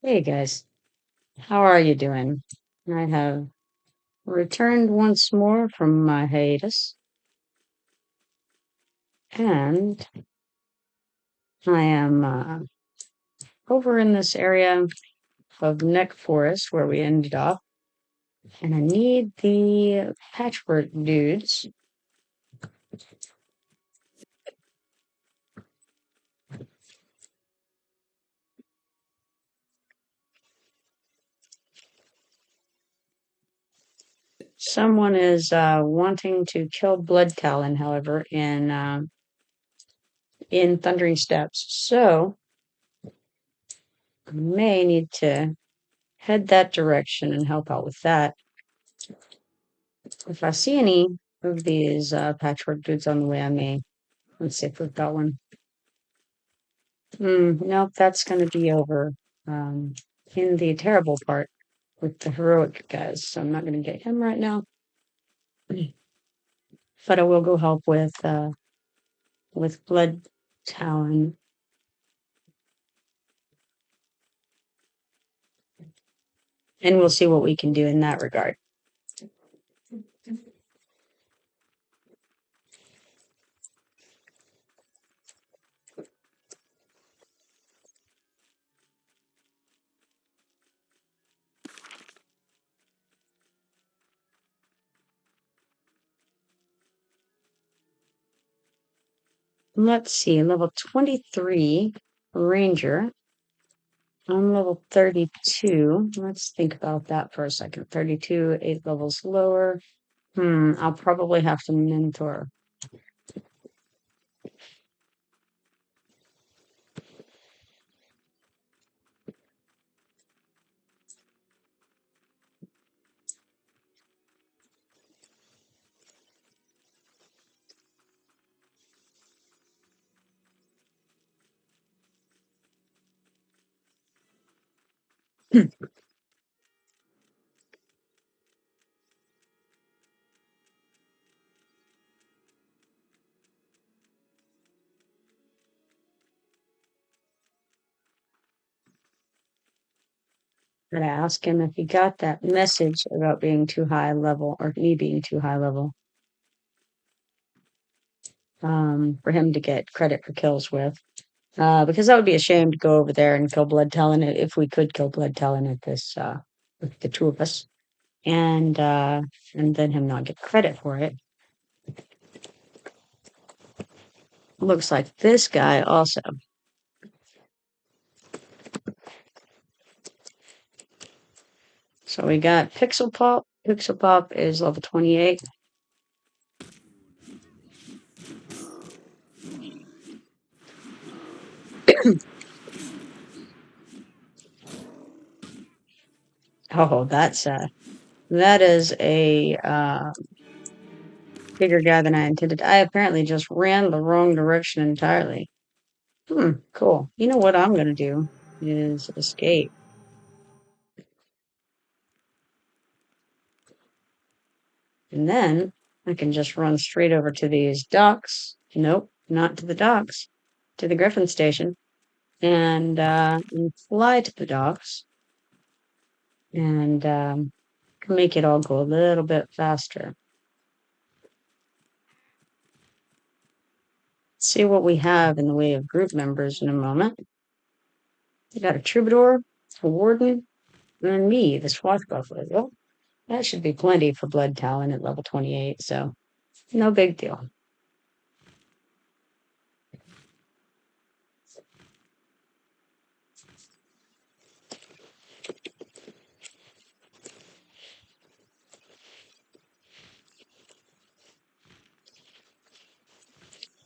Hey guys, how are you doing? I have returned once more from my hiatus, and I am over in this area of Neck Forest where we ended up, and I need the patchwork dudes. Someone is wanting to kill Blood Talon, however, in Thundering Steps, so I may need to head that direction and help out with that. If I see any of these patchwork dudes on the way, I may. Let's see if we've got one. Nope, that's going to be over in the terrible part with the heroic guys, so I'm not going to get him right now. But I will go help with Blood Talon. And we'll see what we can do in that regard. Let's see, level 23 Ranger. I'm level 32. Let's think about that for a second. 32, 8 levels lower. I'll probably have to mentor. But I asked him if he got that message about being too high level or me being too high level for him to get credit for kills with. Because that would be a shame to go over there and kill Blood Talon if we could kill Blood Talon at this with the two of us. And then him not get credit for it. Looks like this guy also. So we got Pixel Pop. Pixel Pop is level 28. Oh, that is a bigger guy than I intended. I apparently just ran the wrong direction entirely. Cool. You know what I'm gonna do is escape. And then I can just run straight over to these docks. Nope, not to the docks. To the griffin station. And fly to the docks. And make it all go a little bit faster. See what we have in the way of group members in a moment. We got a troubadour, a warden, and me, the swashbuckler. Well, that should be plenty for Blood Talon at level 28, so no big deal.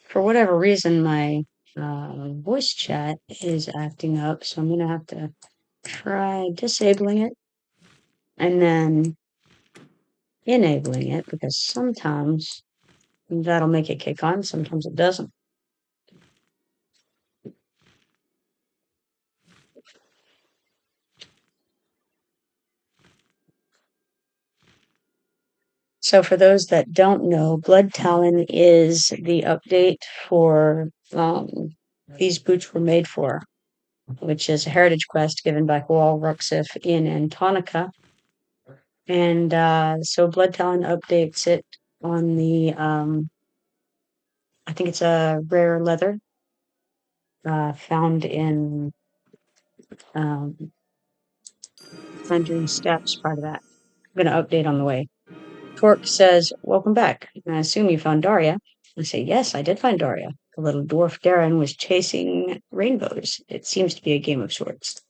For whatever reason, my voice chat is acting up, so I'm going to have to try disabling it and then enabling it because sometimes that'll make it kick on, sometimes it doesn't. So for those that don't know, Blood Talon is the update for these boots were made for. which is a heritage quest given by Hwal Rucksif in Antonica. And so Blood Talon updates it on the, I think it's a rare leather found in Thundering Steps, part of that. I'm going to update on the way. Torque says, "Welcome back. I assume you found Daria." I say, "Yes, I did find Daria. The little dwarf Darren was chasing rainbows. It seems to be a game of sorts."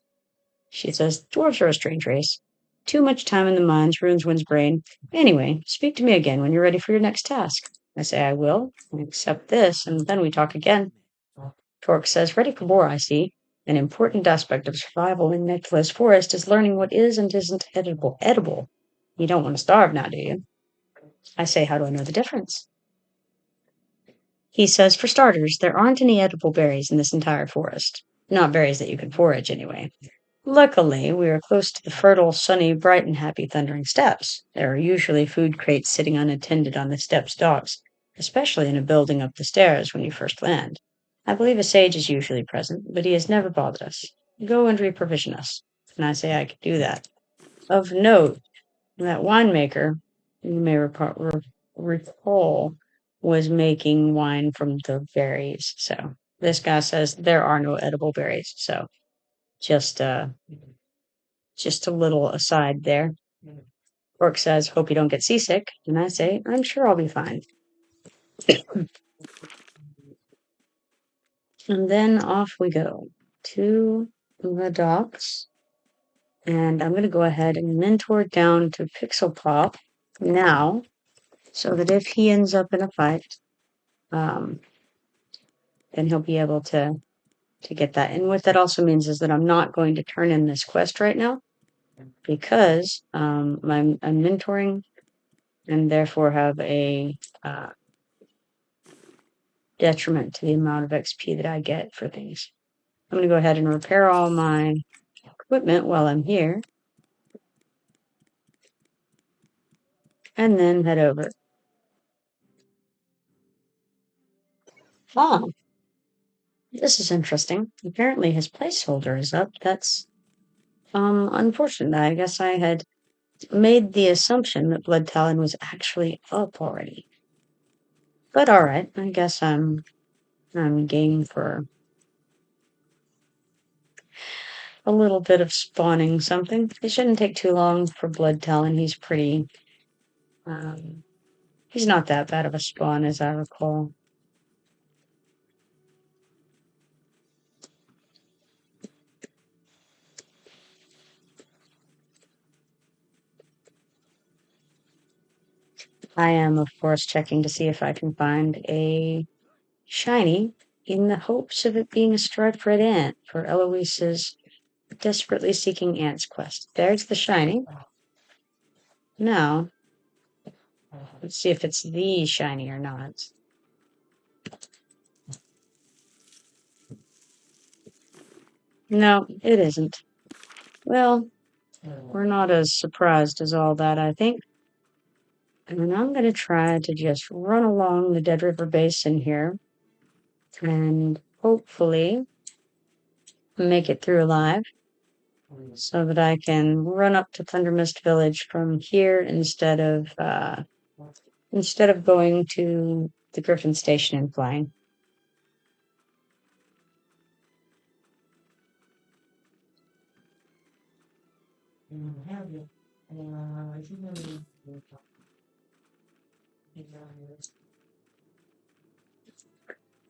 She says, "Dwarves are a strange race. Too much time in the mines ruins one's brain. Anyway, speak to me again when you're ready for your next task." I say, "I will. Accept this, and then we talk again." Torque says, "Ready for war, I see. An important aspect of survival in Nektulos Forest is learning what is and isn't edible. You don't want to starve now, do you?" I say, "How do I know the difference?" He says, "For starters, there aren't any edible berries in this entire forest. Not berries that you can forage, anyway. Luckily, we are close to the fertile, sunny, bright, and happy Thundering Steppes. There are usually food crates sitting unattended on the steps' docks, especially in a building up the stairs when you first land. I believe a sage is usually present, but he has never bothered us. Go and reprovision us." And I say I could do that. Of note, that winemaker, you may recall, was making wine from the berries. So this guy says there are no edible berries. So just just a little aside there. Orc says, "Hope you don't get seasick." And I say, "I'm sure I'll be fine." And then off we go to the docks. And I'm going to go ahead and mentor down to Pixel Pop now, so that if he ends up in a fight, then he'll be able to get that. And what that also means is that I'm not going to turn in this quest right now because I'm mentoring and therefore have a detriment to the amount of XP that I get for things. I'm going to go ahead and repair all my equipment while I'm here and then head over. Ah, this is interesting. Apparently his placeholder is up. That's unfortunate. I guess I had made the assumption that Blood Talon was actually up already. But all right, I guess I'm game for a little bit of spawning something. It shouldn't take too long for Blood Talon. He's pretty. He's not that bad of a spawn, as I recall. I am, of course, checking to see if I can find a shiny in the hopes of it being a striped red ant for Elowys's desperately seeking ants quest. There's the shiny. Now, let's see if it's the shiny or not. No, it isn't. Well, we're not as surprised as all that, I think. And I'm going to try to just run along the Dead River Basin here and hopefully make it through alive so that I can run up to Thundermist Village from here instead of going to the Griffin Station and flying.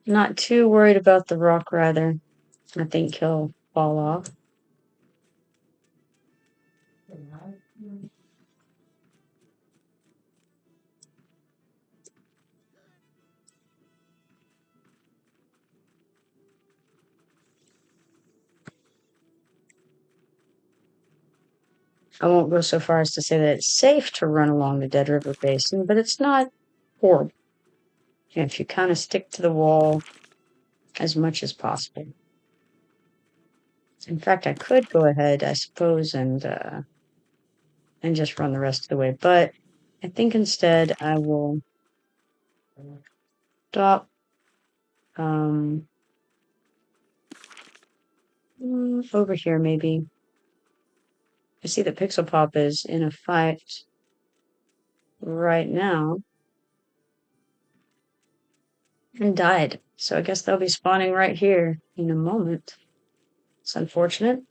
Not too worried about the rock, rather. I think he'll fall off. I won't go so far as to say that it's safe to run along the Dead River Basin, but it's not horrible if you kind of stick to the wall as much as possible. In fact, I could go ahead, I suppose, and just run the rest of the way, but I think instead I will stop Over here, maybe. I see that Pixel Pop is in a fight right now and died. So I guess they'll be spawning right here in a moment. It's unfortunate.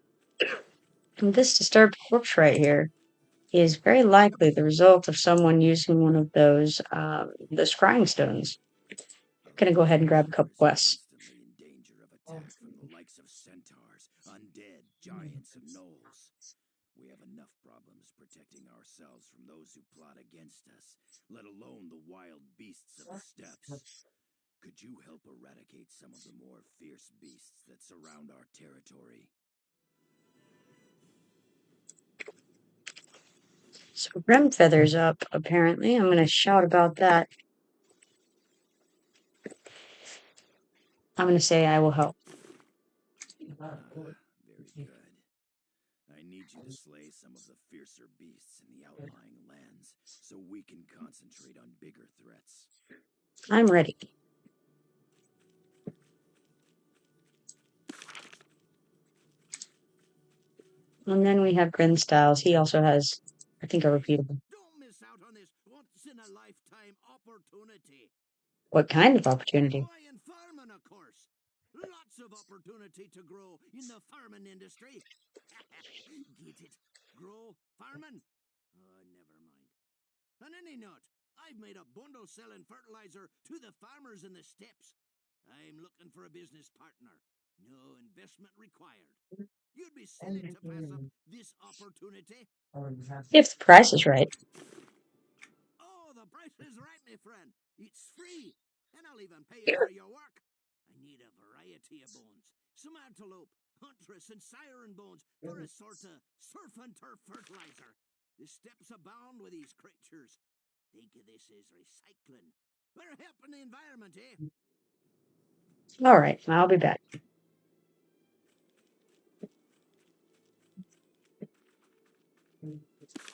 And this disturbed corpse right here is very likely the result of someone using one of those, the scrying stones. I'm gonna go ahead and grab a couple quests. Constantly in danger of attack from the likes of centaurs, undead, giants, and gnolls. We have enough problems protecting ourselves from those who plot against us, let alone the wild beasts of the steppes. Could you help eradicate some of the more fierce beasts that surround our territory? So Grim Feather's up, apparently. I'm gonna shout about that. I'm gonna say I will help. Very good. I need you to slay some of the fiercer beasts in the outlying lands, so we can concentrate on bigger threats. I'm ready. And then we have Grin Styles. He also has, I think, a repeatable. Don't miss out on this once-in-a-lifetime opportunity. What kind of opportunity? Why, in farming, of course. Lots of opportunity to grow in the farming industry. Get it? Grow farming? Oh, never mind. On any note, I've made a bundle selling fertilizer to the farmers in the steppes. I'm looking for a business partner. No investment required. You'd be silly to pass up this opportunity. If the price is right. Oh, the price is right, my friend. It's free. And I'll even pay you for your work. I need a variety of bones. Some antelope, huntress, and siren bones for a sort of surf and turf fertilizer. The steppes abound with these creatures. Think of this as recycling. We're helping the environment, eh? All right, I'll be back.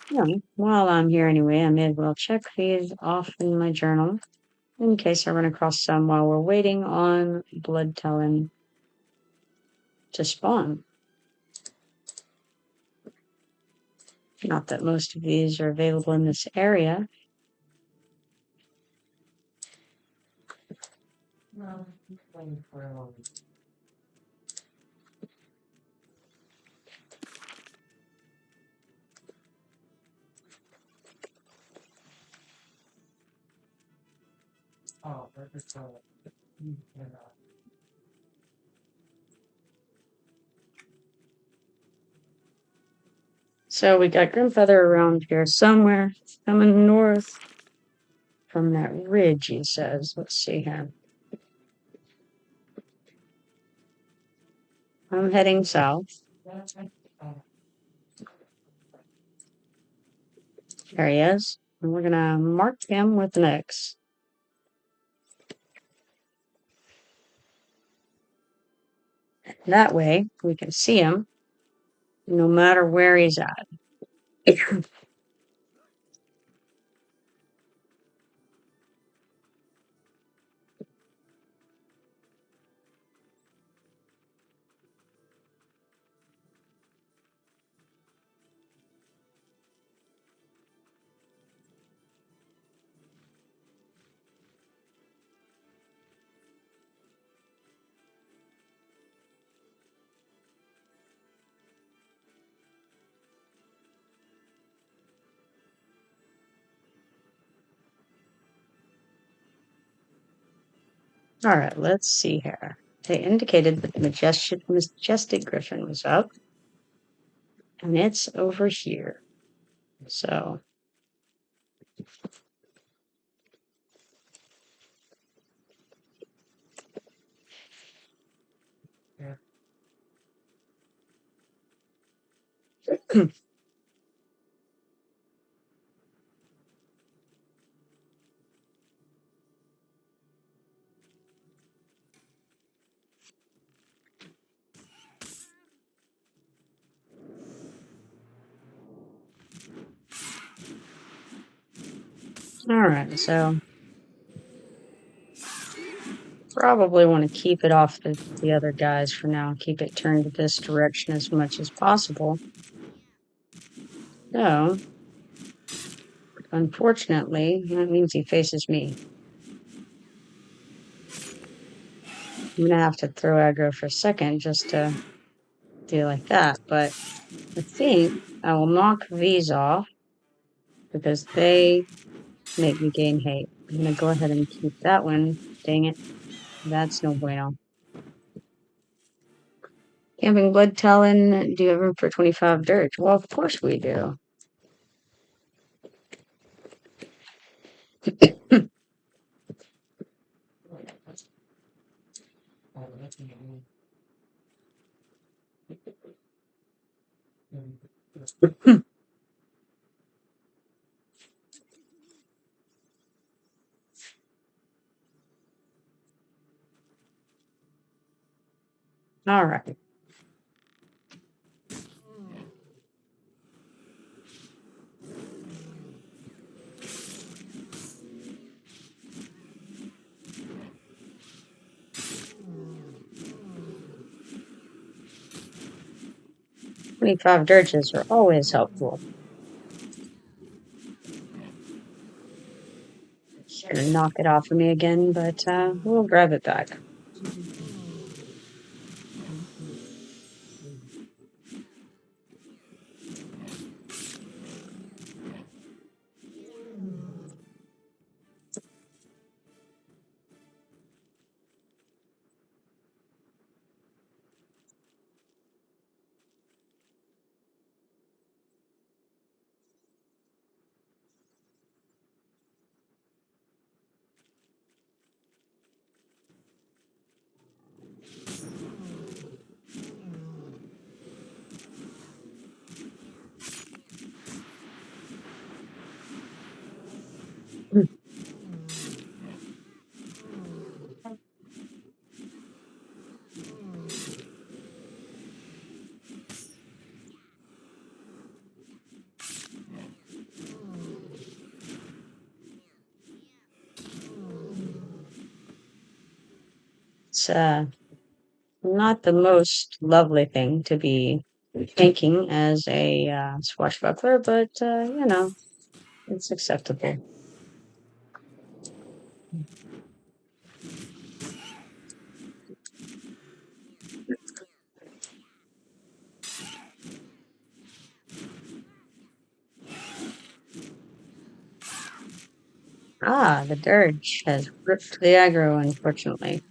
Yeah, while I'm here anyway, I may as well check these off in my journal in case I run across some while we're waiting on Blood Talon to spawn. Not that most of these are available in this area. So we got Grimfeather around here somewhere, coming north from that ridge, he says. Let's see here. I'm heading south. There he is. And we're gonna mark him with an X. That way we can see him no matter where he's at. All right, let's see here. They indicated that the majestic griffin was up, and it's over here. So all right, so probably want to keep it off the other guys for now. Keep it turned this direction as much as possible. So, unfortunately, that means he faces me. I'm going to have to throw aggro for a second just to do like that. But I think I will knock these off because they make me gain hate. I'm going to go ahead and keep that one. Dang it. That's no bueno. Camping Blood Talon, do you have room for 25 dirt? Well, of course we do. All right. $25 dirges are always helpful. Trying to knock it off of me again, but we'll grab it back. It's not the most lovely thing to be thinking as a swashbuckler, but you know, it's acceptable. Ah, the dirge has ripped the aggro, unfortunately.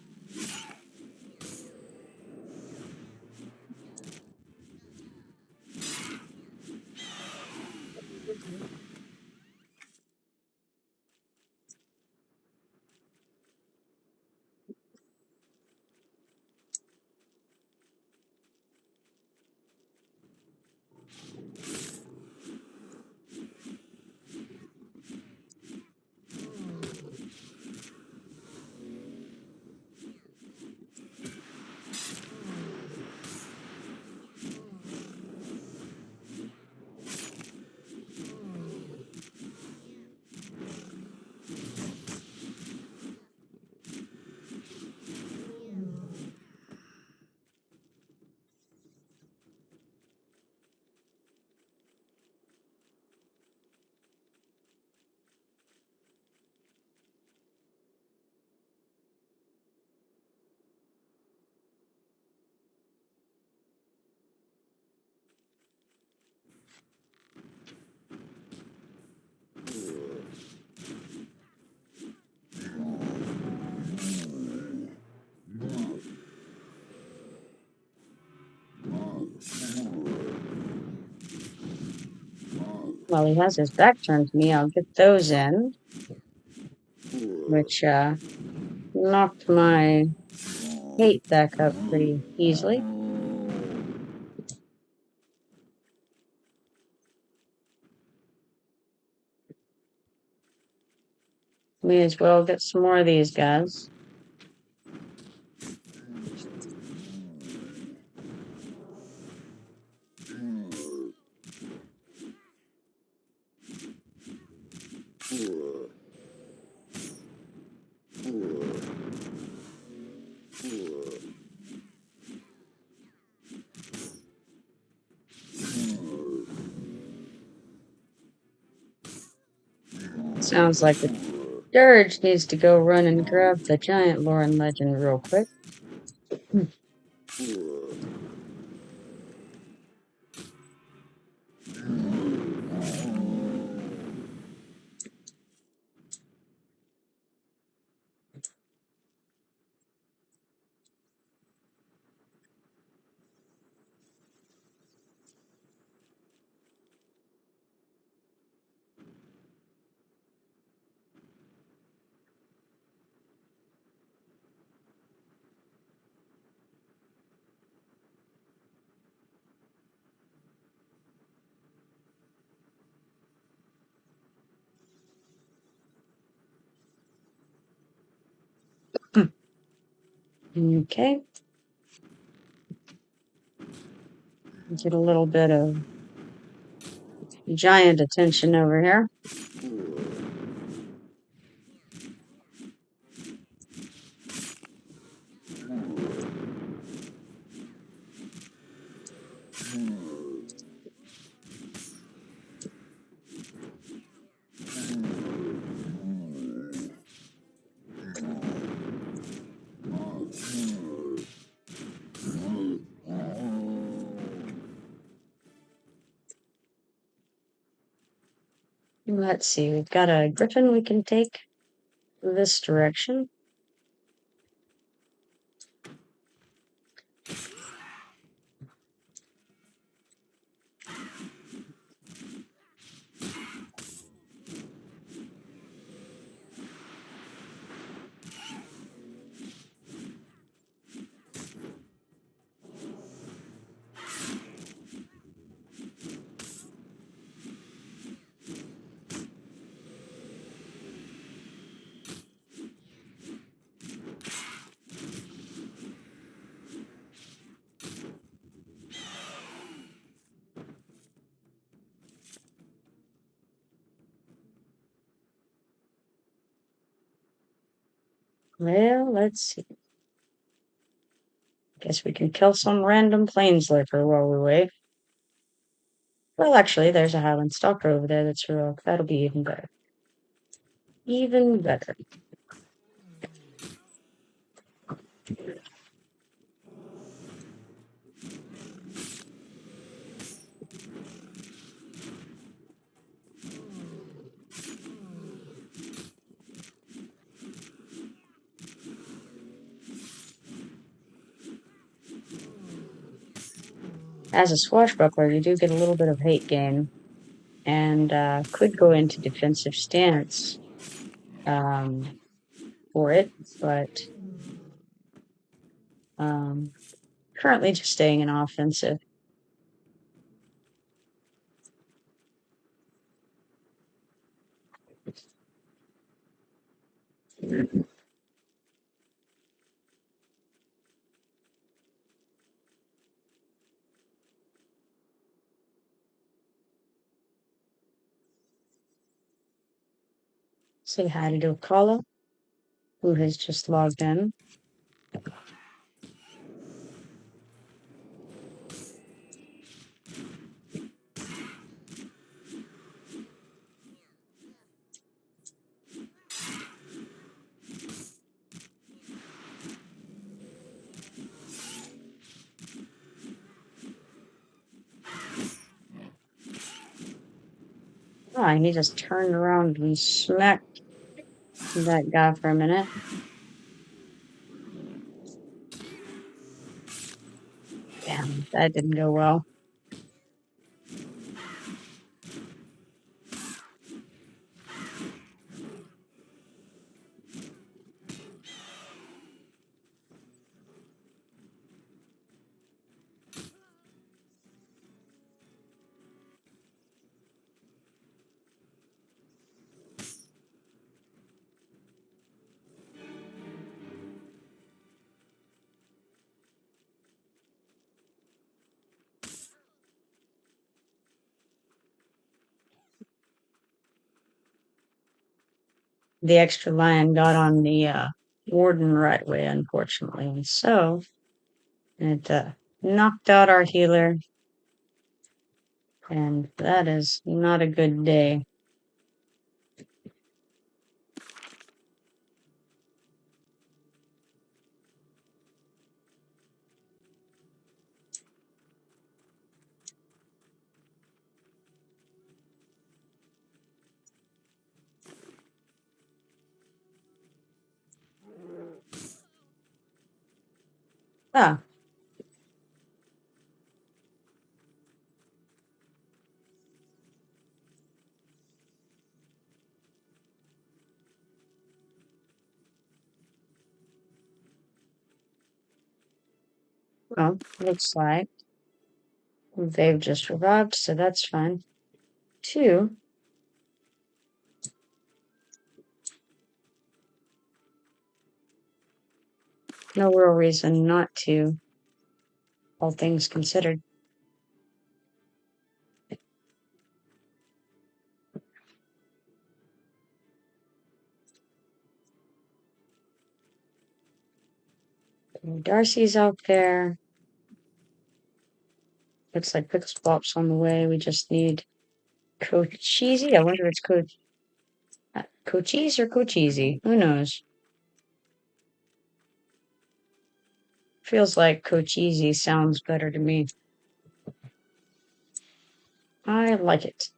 While he has his back turned to me, I'll get those in, which knocked my hate back up pretty easily. May as well get some more of these guys. Sounds like the Dirge needs to go run and grab the giant lore and legend real quick. Okay. Get a little bit of giant attention over here. Let's see, we've got a griffin we can take this direction. Well, let's see. Guess we can kill some random planeslicker while we wait. Well, actually, there's a Highland Stalker over there that's heroic. That'll be even better. Even better. As a Swashbuckler, you do get a little bit of hate gain, and could go into defensive stance for it, but currently just staying in offensive. Say hi to Dokala, who has just logged in. Oh, and he just turned around and smacked that guy for a minute. Damn, that didn't go well. The extra lion got on the warden right away, unfortunately, and so it knocked out our healer, and that is not a good day. Ah. Well, looks like they've just revived, so that's fine. 2. No real reason not to, all things considered. Darcy's out there. Looks like Pickle Spop's on the way. We just need Cocheesy. I wonder if it's Cochise or Cocheesy. Who knows? Feels like Cocheesy sounds better to me. I like it.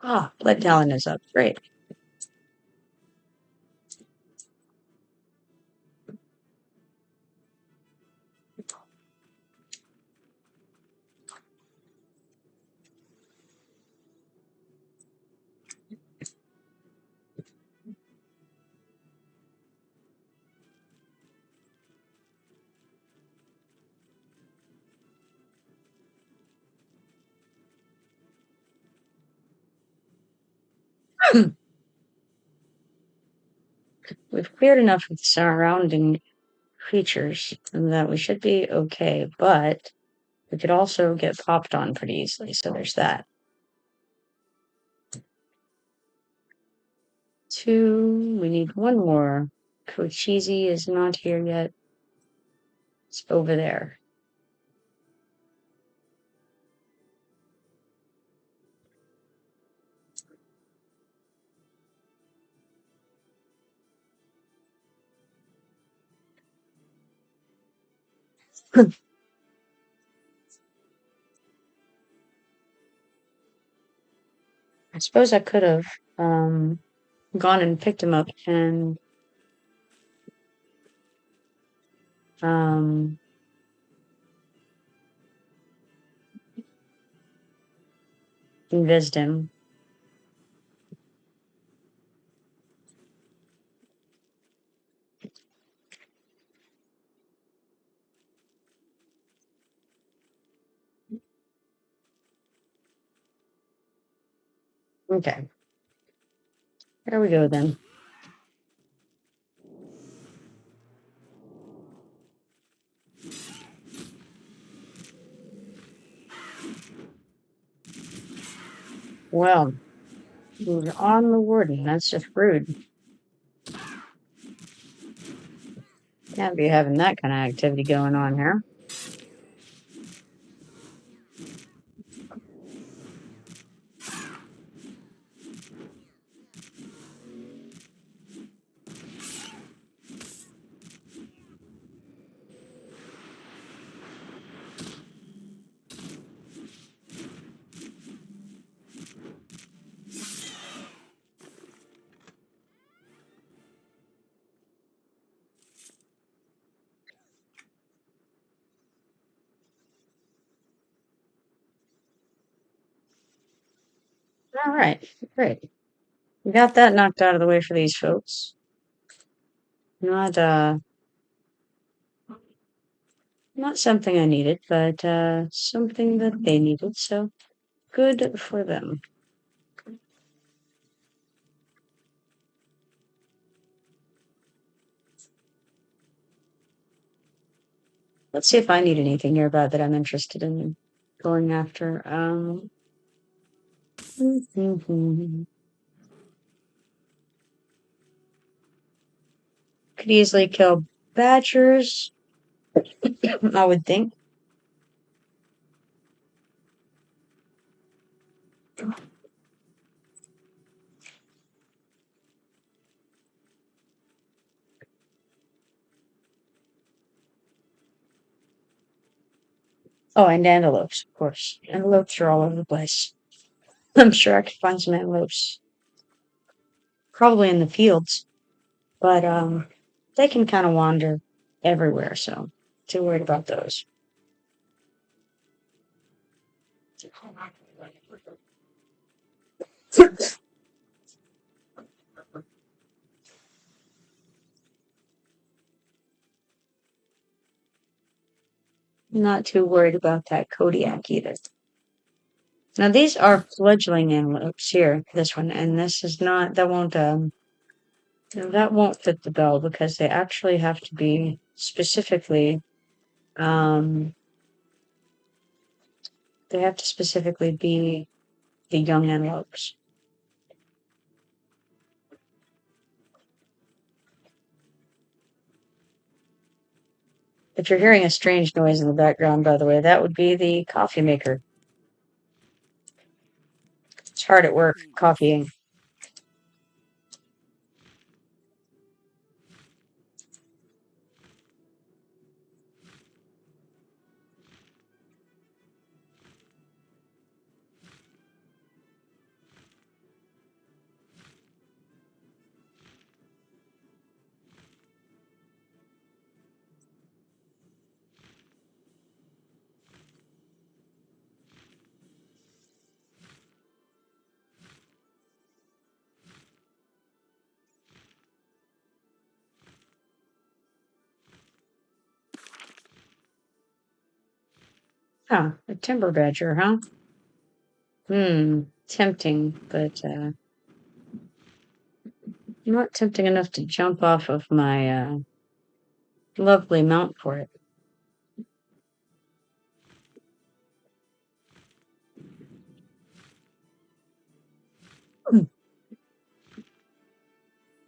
Ah, Blood Talon is up. Great. We've cleared enough of the surrounding creatures that we should be okay, but we could also get popped on pretty easily, so there's that. 2, we need 1 more. Cocheesy is not here yet. It's over there. I suppose I could have gone and picked him up and invised him. Okay. There we go then. Well, we're on the warden. That's just rude. Can't be having that kind of activity going on here. All right, great. We got that knocked out of the way for these folks. Not something I needed, but something that they needed, so good for them. Let's see if I need anything nearby that I'm interested in going after. Could easily kill badgers, I would think. Oh, and antelopes, of course. Antelopes are all over the place. I'm sure I could find some antelopes, probably in the fields, but they can kind of wander everywhere, so too worried about those. Not too worried about that Kodiak either. Now these are fledgling antelopes here, this one, and this is not, that won't fit the bill because they actually have to be specifically, they have to specifically be the young antelopes. If you're hearing a strange noise in the background, by the way, that would be the coffee maker. It's hard at work coffeeing. Oh, a timber badger, huh? Tempting, but not tempting enough to jump off of my lovely mount for it.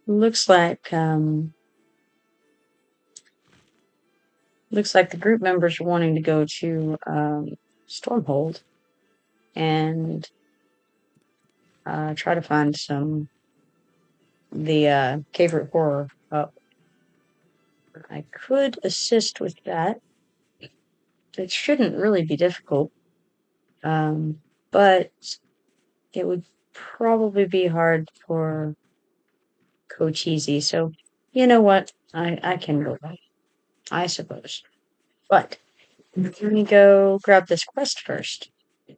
Looks like the group members are wanting to go to Stormhold and try to find the Cave Root Horror up. I could assist with that. It shouldn't really be difficult, but it would probably be hard for Coach Easy. So, you know what? I can go back, I suppose. But let me go grab this quest first. We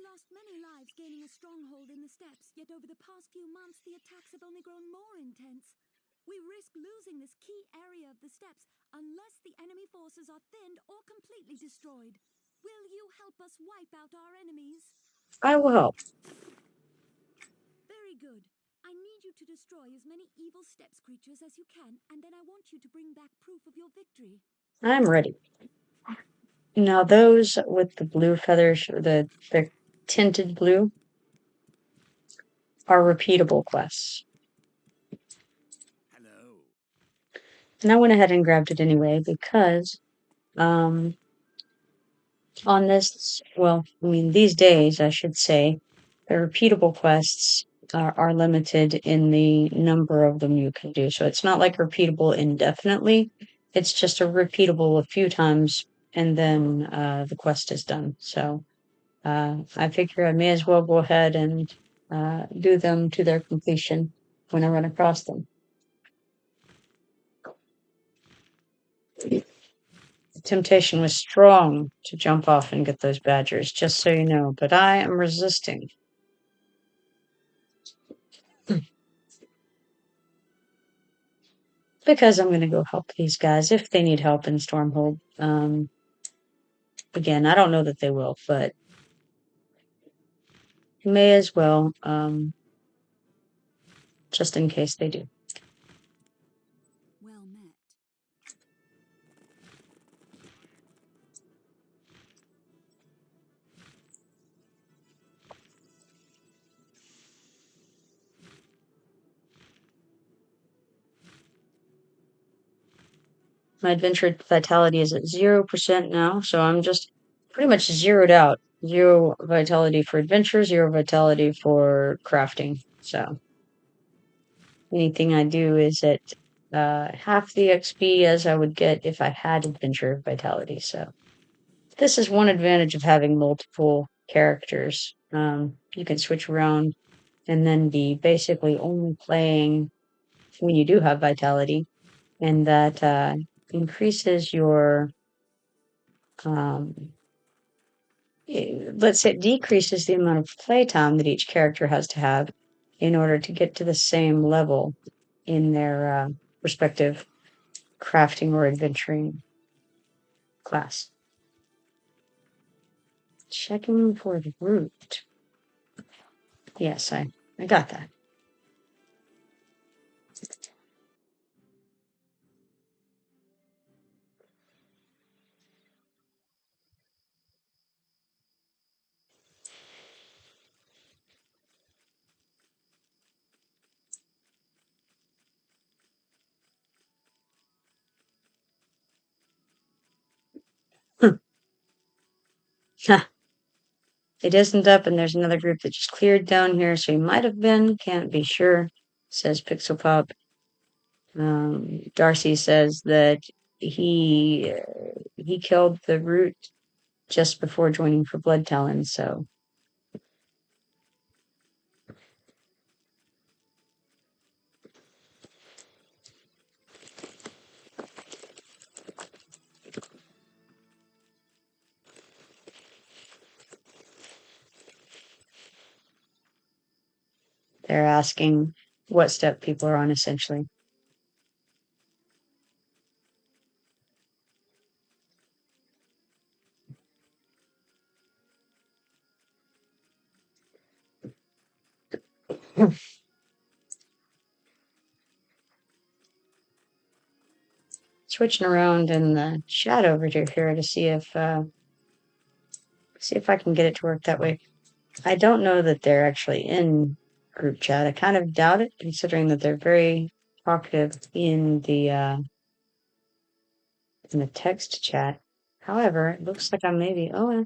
lost many lives gaining a stronghold in the steppes, yet over the past few months the attacks have only grown more intense. We risk losing this key area of the steppes unless the enemy forces are thinned or completely destroyed. Will you help us wipe out our enemies? I will help. Very good. I need you to destroy as many evil steppes creatures as you can, and then I want you to bring back proof of your victory. I'm ready. Now those with the blue feathers, the tinted blue, are repeatable quests. Hello. And I went ahead and grabbed it anyway because on this, well, I mean, these days, I should say, the repeatable quests are limited in the number of them you can do. So it's not like repeatable indefinitely. It's just a repeatable a few times and then the quest is done. So I figure I may as well go ahead and do them to their completion when I run across them. The temptation was strong to jump off and get those badgers, just so you know, but I am resisting. Because I'm going to go help these guys if they need help in Stormhold. Again, I don't know that they will, but may as well, just in case they do. Well met. My adventure vitality is at 0% now, so I'm just pretty much zeroed out. 0 vitality for adventure, 0 vitality for crafting. So anything I do is at half the XP as I would get if I had Adventure Vitality. So this is one advantage of having multiple characters. You can switch around and then be basically only playing when you do have Vitality, and that increases your let's say it decreases the amount of playtime that each character has to have in order to get to the same level in their respective crafting or adventuring class. Checking for the root. Yes, I got that. It isn't up, and there's another group that just cleared down here, so he might have been. Can't be sure, says Pixel Pop. Darcy says that he killed the root just before joining for Blood Talon, so they're asking what step people are on, essentially. Switching around in the chat over here to see if I can get it to work that way. I don't know that they're actually in group chat. I kind of doubt it, considering that they're very talkative in the text chat. However, it looks like I maybe. Oh, I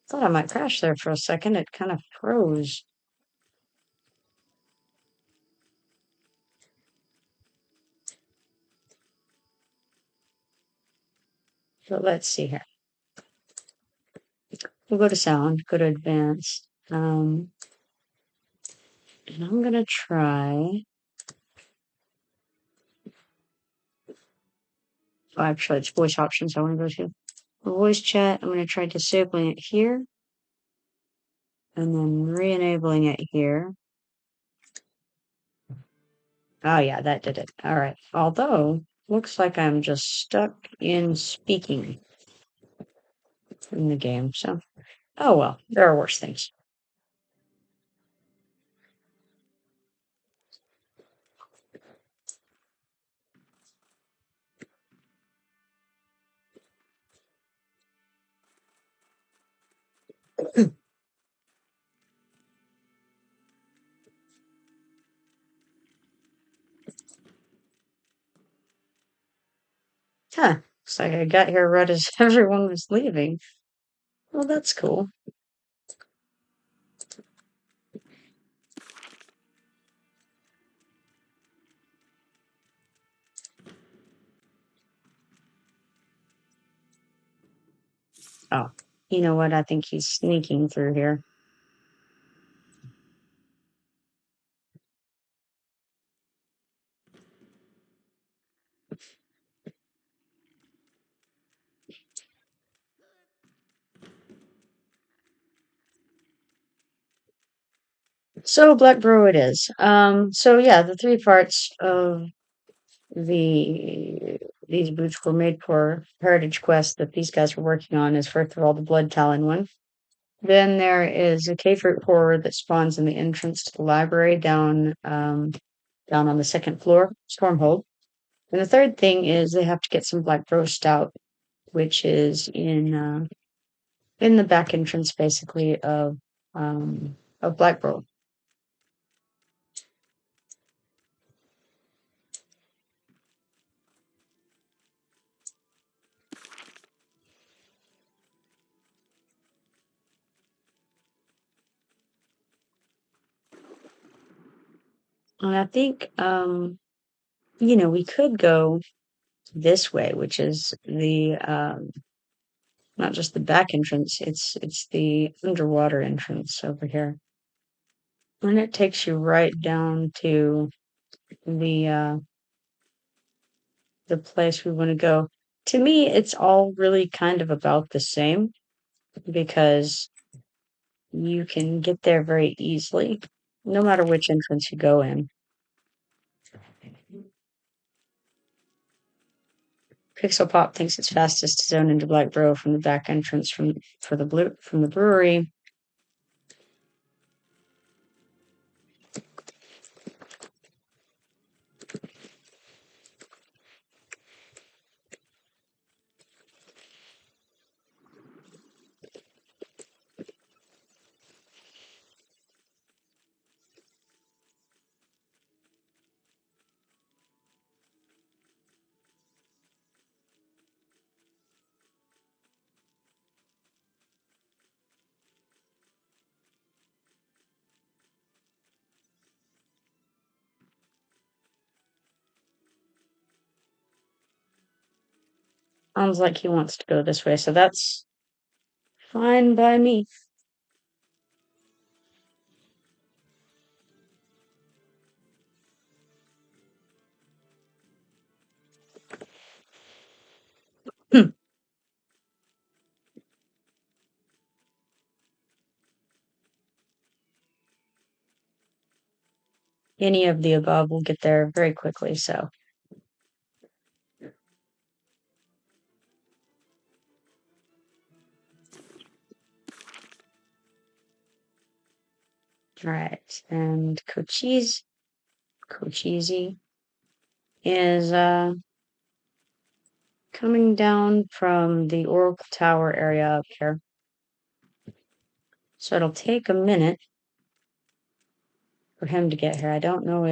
thought I might crash there for a second. It kind of froze. But let's see here. We'll go to sound, go to advanced. And I'm gonna try. Oh, actually, it's voice options I want to go to. Voice chat, I'm gonna try disabling it here. And then re-enabling it here. Oh yeah, that did it. All right. Although, looks like I'm just stuck in speaking in the game. So, oh well, there are worse things. Huh. Looks like I got here right as everyone was leaving. Well, that's cool. Oh, you know what? I think he's sneaking through here. So Blackburrow it is. So yeah, the three parts of these boots were made for Heritage Quest that these guys were working on is first of all the Blood Talon one. Then there is a cave fruit horror that spawns in the entrance to the library down on the second floor, Stormhold. And the third thing is they have to get some Blackburrow Stout, which is in the back entrance basically of Blackburrow. And I think you know, we could go this way, which is the not just the back entrance, it's the underwater entrance over here. And it takes you right down to the place we want to go. To me, it's all really kind of about the same because you can get there very easily, no matter which entrance you go in. Pixel Pop thinks it's fastest to zone into Blackburrow from the back entrance from the brewery. Sounds like he wants to go this way, so that's fine by me. Any of the above will get there very quickly, so. Alright, and Cochise is coming down from the Oracle Tower area up here. So it'll take a minute for him to get here. I don't know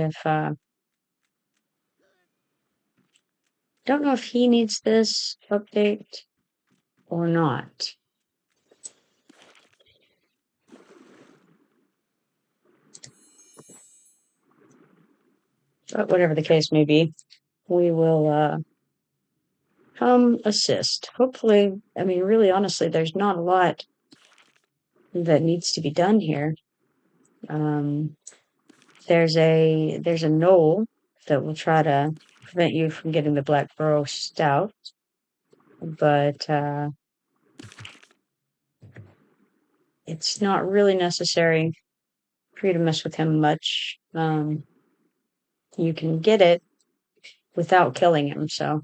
if he needs this update or not. But whatever the case may be, we will come assist. Hopefully, I mean, really honestly, there's not a lot that needs to be done here. There's a gnoll that will try to prevent you from getting the Blackburrow Stout, but it's not really necessary for you to mess with him much. You can get it without killing him, so.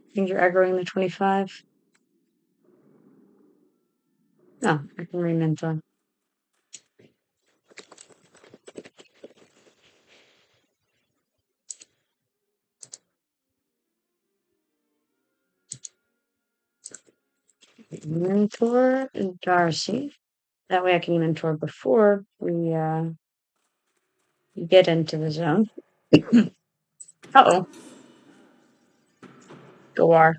I think you're aggroing the 25. Oh, I can rementor. Mentor Darcy. That way I can mentor before we get into the zone. Uh-oh. Gawar.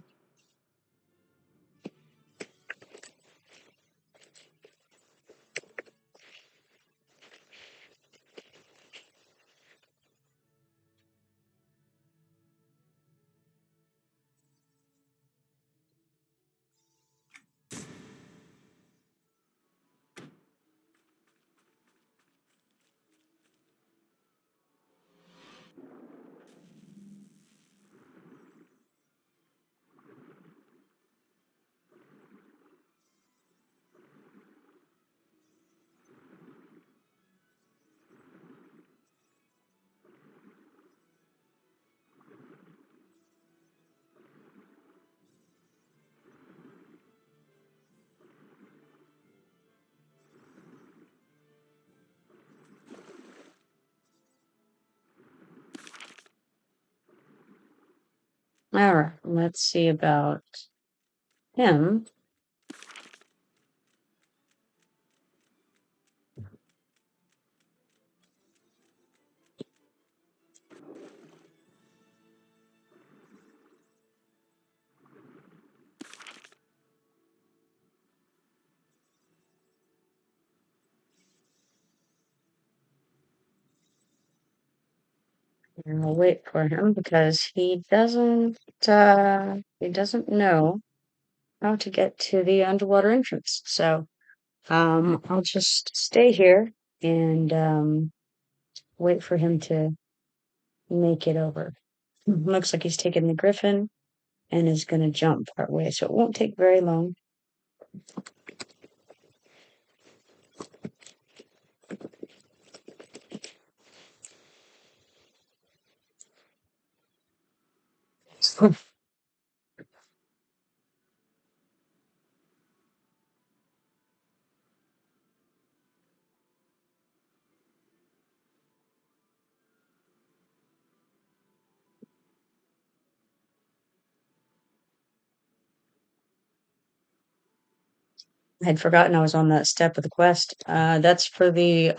Alright, let's see about him. And we'll wait for him because he doesn't know how to get to the underwater entrance. So I'll just stay here and wait for him to make it over. Looks like he's taking the griffin and is going to jump our way, so it won't take very long. I had forgotten I was on that step of the quest. That's for the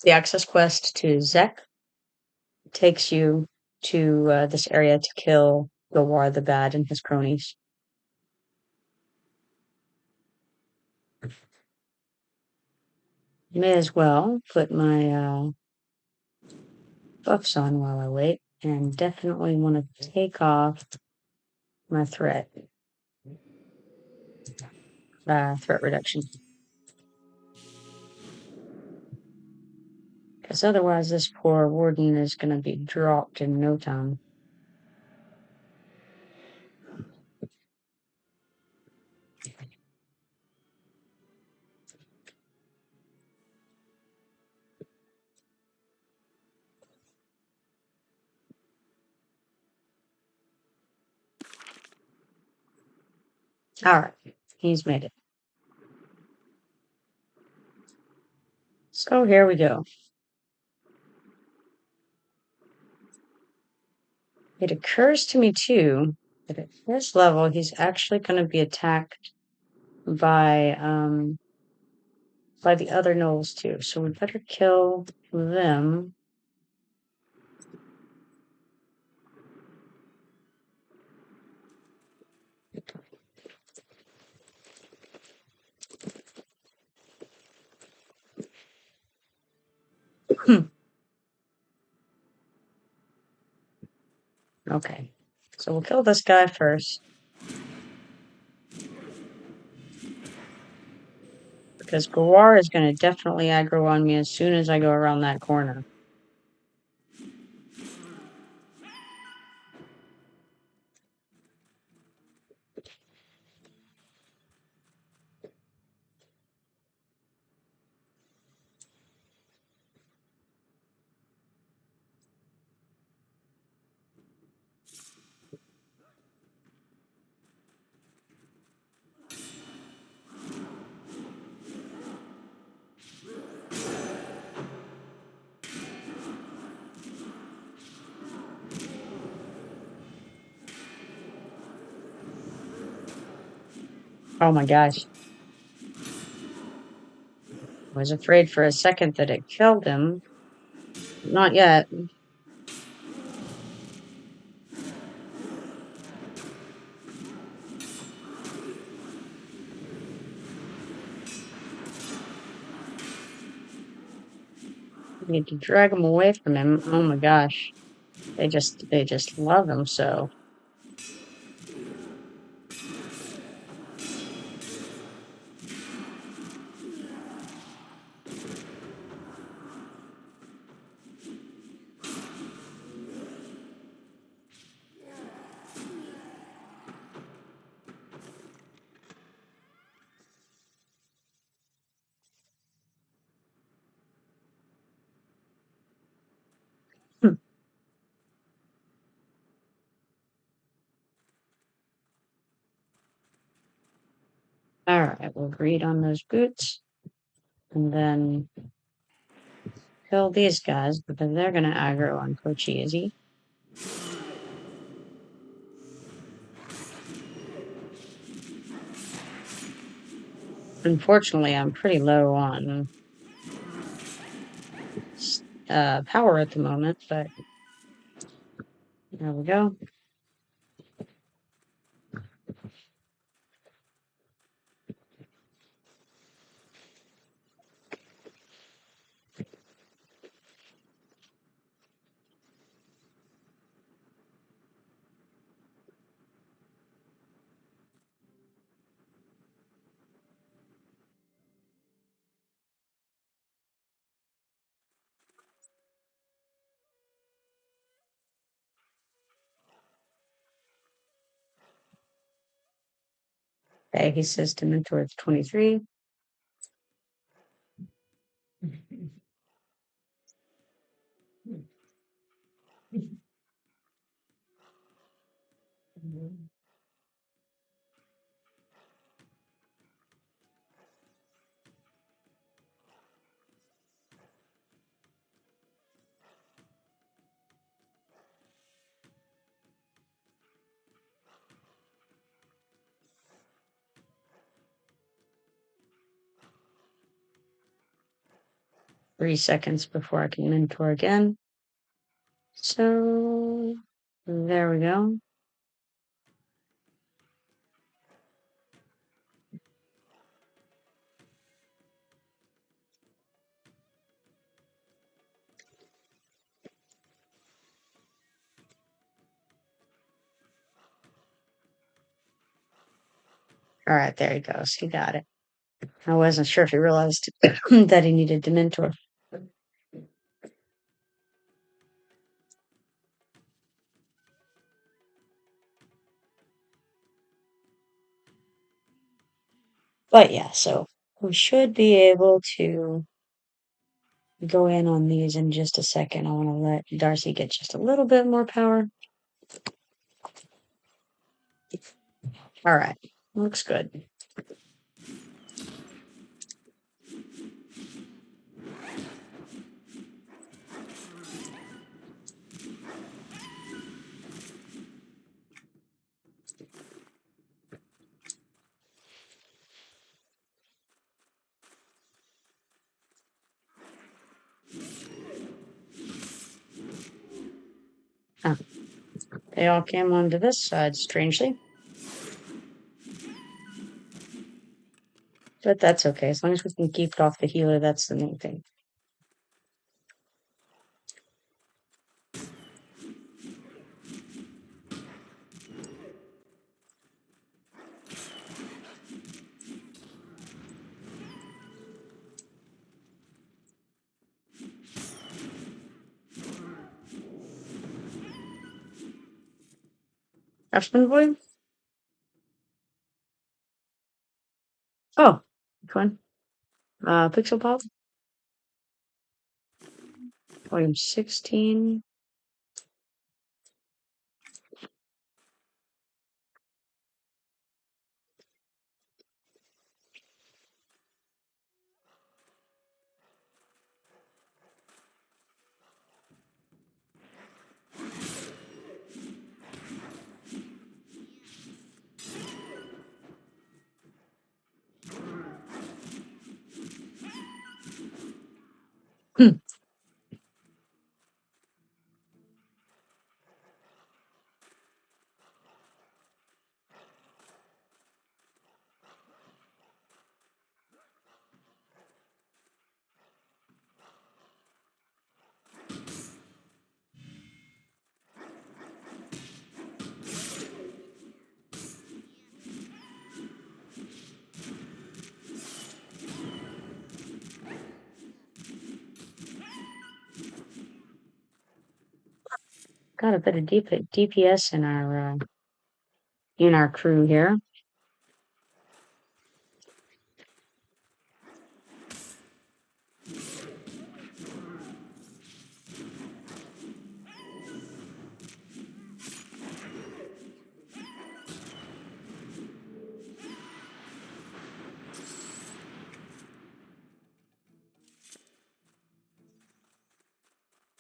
access quest to Zek. It takes you to this area to kill Gawar the Bad and his cronies. May as well put my buffs on while I wait, and definitely want to take off my threat reduction. Because otherwise this poor warden is going to be dropped in no time. Alright, he's made it. So here we go. It occurs to me too that at this level he's actually going to be attacked by the other gnolls too. So we better kill them. Okay. So we'll kill this guy first. Because Gawar is going to definitely aggro on me as soon as I go around that corner. Oh my gosh. I was afraid for a second that it killed him. Not yet. I need to drag him away from him. Oh my gosh. They just love him so. Alright, we'll greed on those boots. And then kill these guys because they're gonna aggro on Kochiazi. Unfortunately, I'm pretty low on power at the moment, but there we go. Okay, he says to mentor it's 23. Mm-hmm. 3 seconds before I can mentor again. So there we go. All right, there he goes. He got it. I wasn't sure if he realized that he needed to mentor. But yeah, so we should be able to go in on these in just a second. I want to let Darcy get just a little bit more power. All right, looks good. Oh, they all came onto this side, strangely. But that's okay. As long as we can keep it off the healer, that's the main thing. Craftsman boy? Oh, which one? Pixel Pop? Volume 16. Hmm. Got a bit of DPS in our crew here.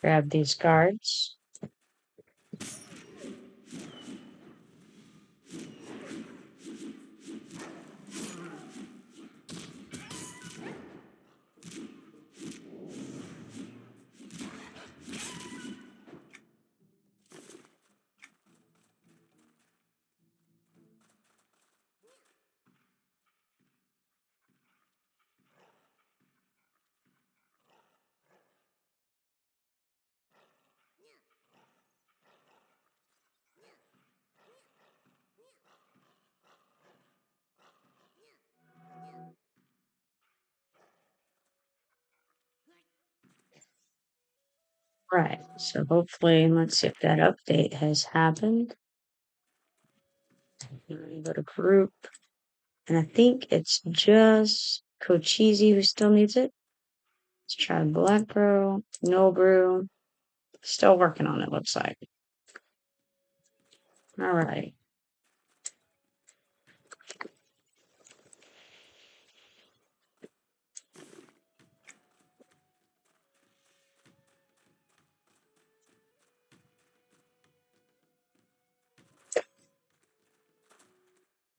Grab these guards. Right, so hopefully, let's see if that update has happened. Go to group. And I think it's just Cochise who still needs it. Let's try Blackburrow, no brew. Still working on it, looks like. All right.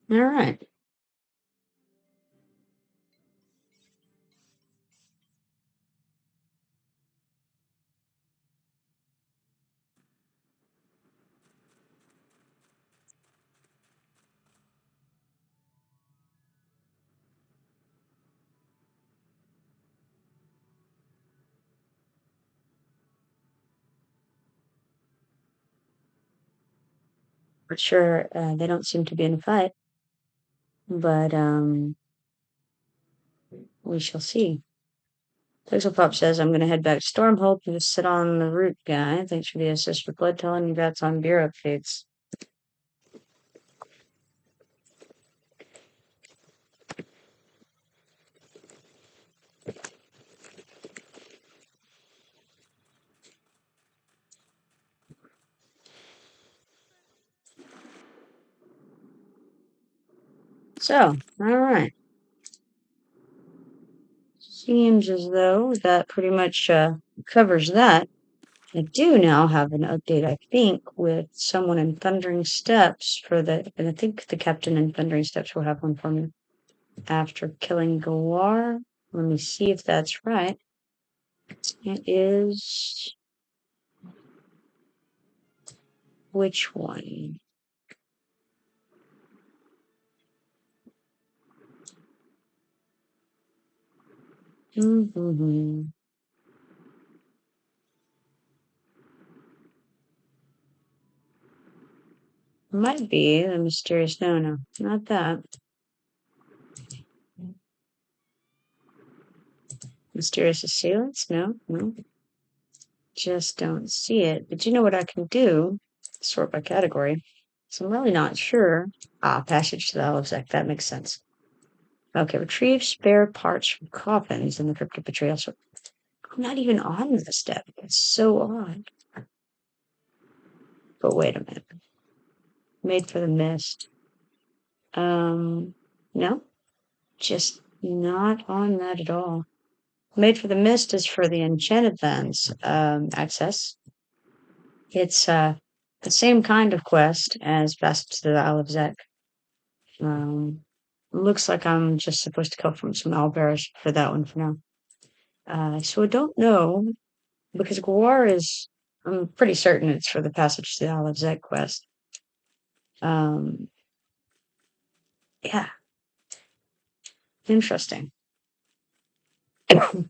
All right. For sure, they don't seem to be in a fight, but we shall see. Pixelpop says, I'm going to head back to Stormhold and just sit on the root guy. Thanks for the assist for Blood Talon. Congrats on beer updates. So, all right. Seems as though that pretty much covers that. I do now have an update, I think, with someone in Thundering Steps and I think the captain in Thundering Steps will have one for me after killing Gawar. Let me see if that's right. It is. Which one? Mm-hmm. Might be the mysterious. No, not that. Mysterious assailants? No. Just don't see it. But you know what I can do? Sort by category. So I'm really not sure. Passage to the Elowys. That makes sense. Okay, retrieve spare parts from coffins in the Cryptic Betrayal. So I'm not even on the step. It's so odd. But wait a minute. Made for the mist. No. Just not on that at all. Made for the Mist is for the Enchanted Lands access. It's the same kind of quest as Passage to the Isle of Zek. Looks like I'm just supposed to come from some owlbears for that one for now. So I don't know, because Gwar is, I'm pretty certain it's for the Passage to the Isle of Zek quest. Yeah. Interesting. I'll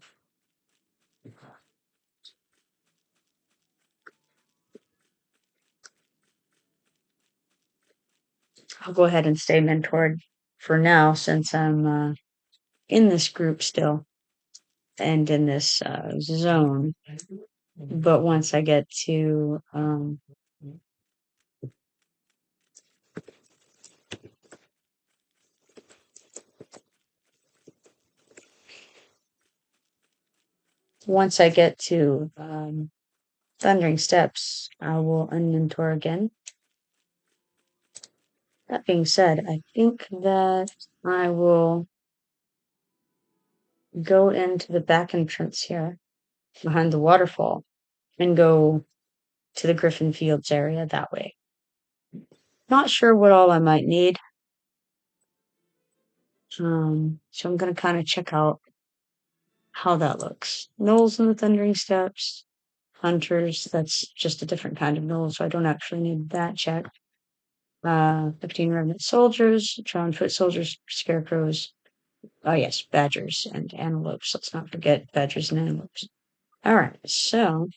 go ahead and stay mentored for now since I'm in this group still and in this zone. But once I get to Thundering Steps, I will unmentor again. That being said, I think that I will go into the back entrance here behind the waterfall and go to the Griffin Fields area that way. Not sure what all I might need. So I'm going to kind of check out how that looks. Gnolls in the Thundering Steps, hunters, that's just a different kind of gnoll, so I don't actually need that check. 15 revenant soldiers, drawn foot soldiers, scarecrows. Oh yes, badgers and antelopes. Let's not forget badgers and antelopes. All right, so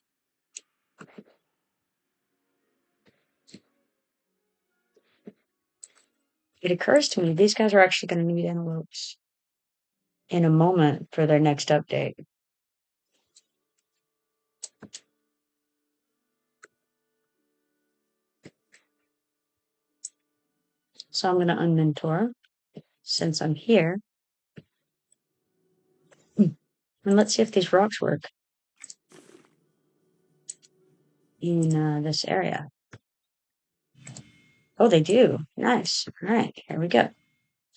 it occurs to me these guys are actually going to need antelopes in a moment for their next update. So I'm going to unmentor. since I'm here. And let's see if these rocks work in this area. Oh, they do. Nice. All right, here we go.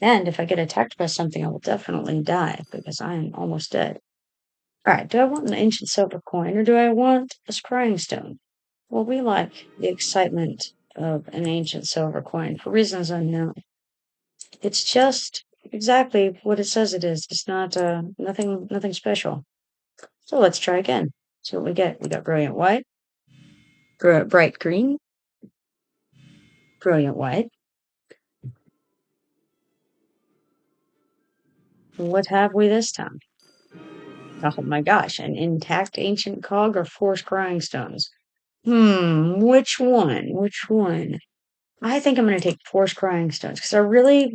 And if I get attacked by something, I will definitely die because I am almost dead. All right, do I want an ancient silver coin or do I want a scrying stone? Well, we like the excitement of an ancient silver coin for reasons unknown. It's just exactly what it says it is. It's not nothing special. So let's try again. See what we get. We got brilliant white, bright green, brilliant white. What have we this time? Oh my gosh, an intact ancient cog or 4 scrying stones. Which one? Which one? I think I'm going to take 4 scrying stones because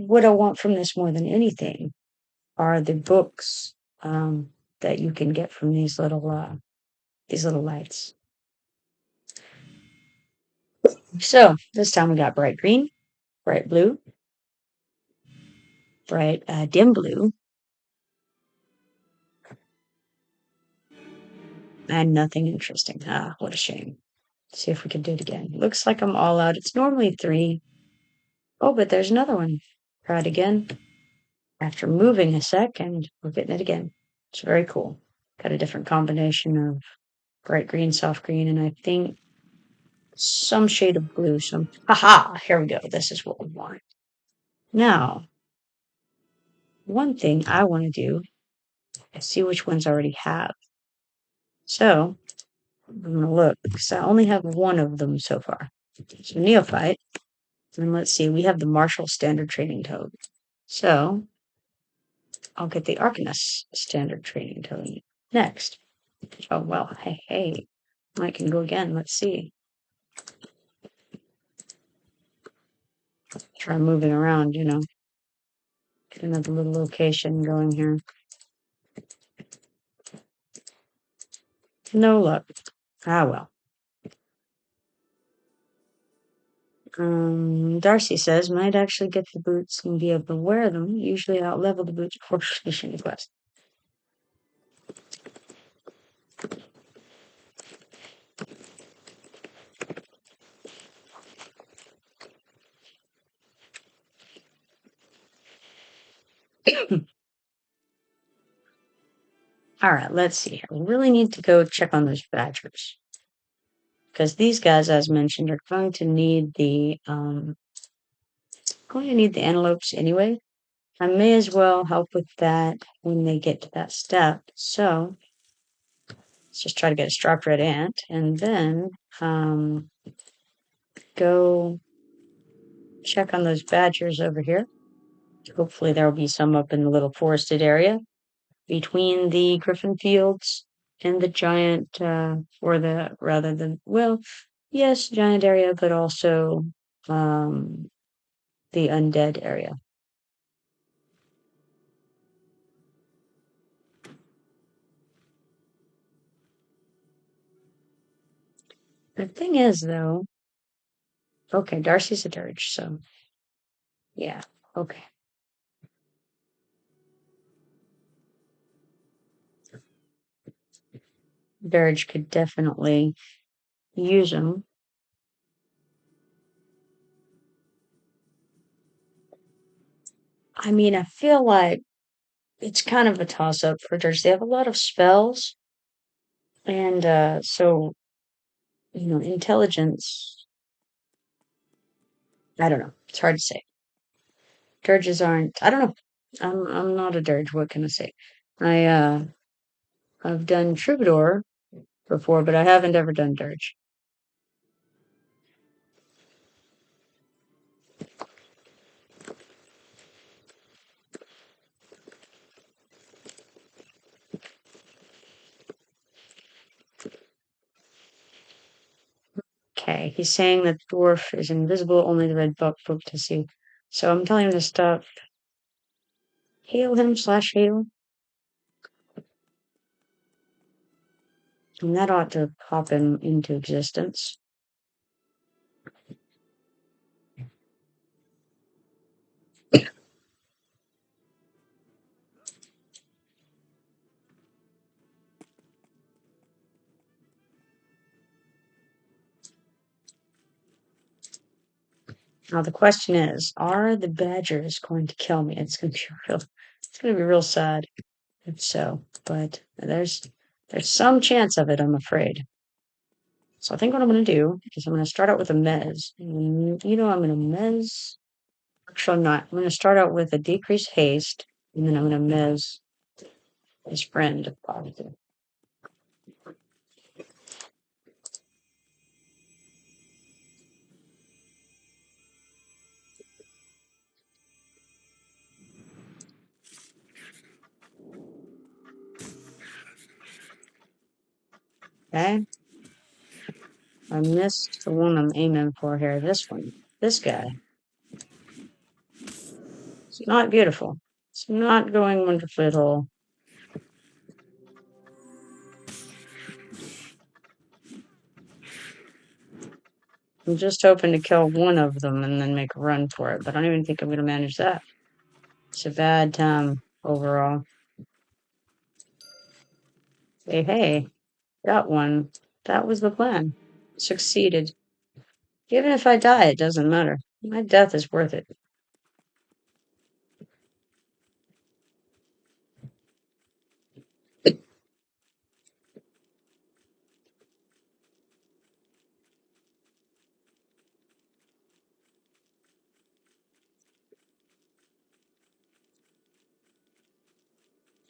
what I want from this more than anything are the books that you can get from these little lights. So this time we got bright green, bright blue, bright dim blue, and nothing interesting. Ah, what a shame. Let's see if we can do it again. Looks like I'm all out. It's normally 3. Oh, but there's another one. Try it again. After moving a sec, and we're getting it again. It's very cool. Got a different combination of bright green, soft green, and I think some shade of blue. Aha! Here we go. This is what we want. Now, one thing I want to do is see which ones I already have. So, I'm going to look because I only have one of them so far. So, neophyte. And let's see, we have the martial standard training toad. So, I'll get the Arcanus standard training toad next. Oh, well, hey. I can go again. Let's see. Try moving around, Get another little location going here. No luck. Ah, well. Darcy says, might actually get the boots and be able to wear them. Usually out-level the boots before finishing the quest. All right, let's see here. We really need to go check on those badgers. Because these guys, as mentioned, are going to need the antelopes anyway. I may as well help with that when they get to that step. So let's just try to get a striped red ant and then go check on those badgers over here. Hopefully there will be some up in the little forested area between the griffin fields and the giant, giant area, but also the undead area. The thing is, though, okay, Darcy's a dirge, so yeah, okay. Dirge could definitely use them. I mean, I feel like it's kind of a toss-up for dirge. They have a lot of spells, and so intelligence. I don't know. It's hard to say. Dirges aren't. I don't know. I'm not a dirge. What can I say? I've done troubadour before, but I haven't ever done dirge. Okay, he's saying that the dwarf is invisible, only the red book to see. So I'm telling him to stop. Hail him / hail. And that ought to pop him into existence. Now the question is, are the badgers going to kill me? It's gonna be real sad if so. But there's some chance of it, I'm afraid. So I think what I'm gonna do is I'm gonna start out with a mezz. And, I'm gonna mezz. Actually, I'm not. I'm gonna start out with a decreased haste, and then I'm gonna mezz his friend, probably. Okay. I missed the one I'm aiming for here. This one. This guy. It's not beautiful. It's not going wonderfully at all. I'm just hoping to kill one of them and then make a run for it, but I don't even think I'm going to manage that. It's a bad time overall. Hey, got one. That was the plan. Succeeded. Even if I die, it doesn't matter. My death is worth it.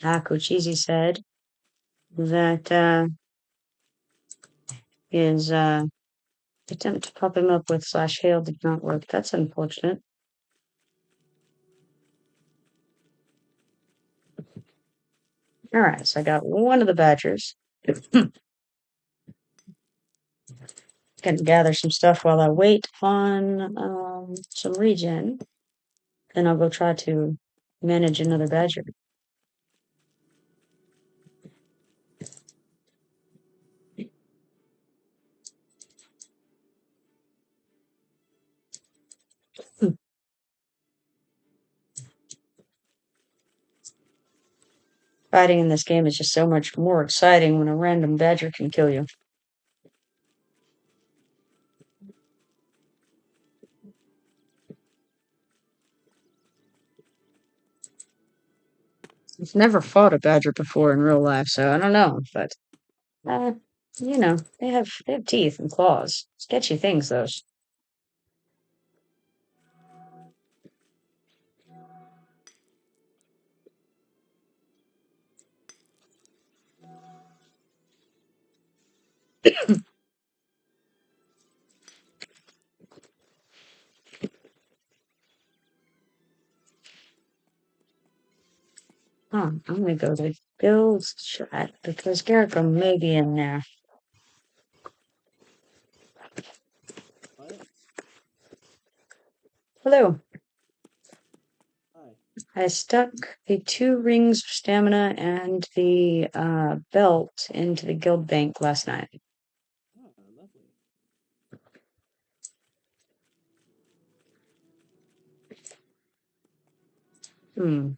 Kochizi said that his attempt to pop him up with /hail did not work. That's unfortunate. Alright, so I got one of the badgers. Gonna gather some stuff while I wait on some regen. Then I'll go try to manage another badger. Fighting in this game is just so much more exciting when a random badger can kill you. I've never fought a badger before in real life, so I don't know, but they have teeth and claws. Sketchy things, those. I'm gonna go to Bill's chat because Garrick may be in there. What? Hello. Hi. I stuck the 2 rings of stamina and the belt into the guild bank last night. Oh, lovely.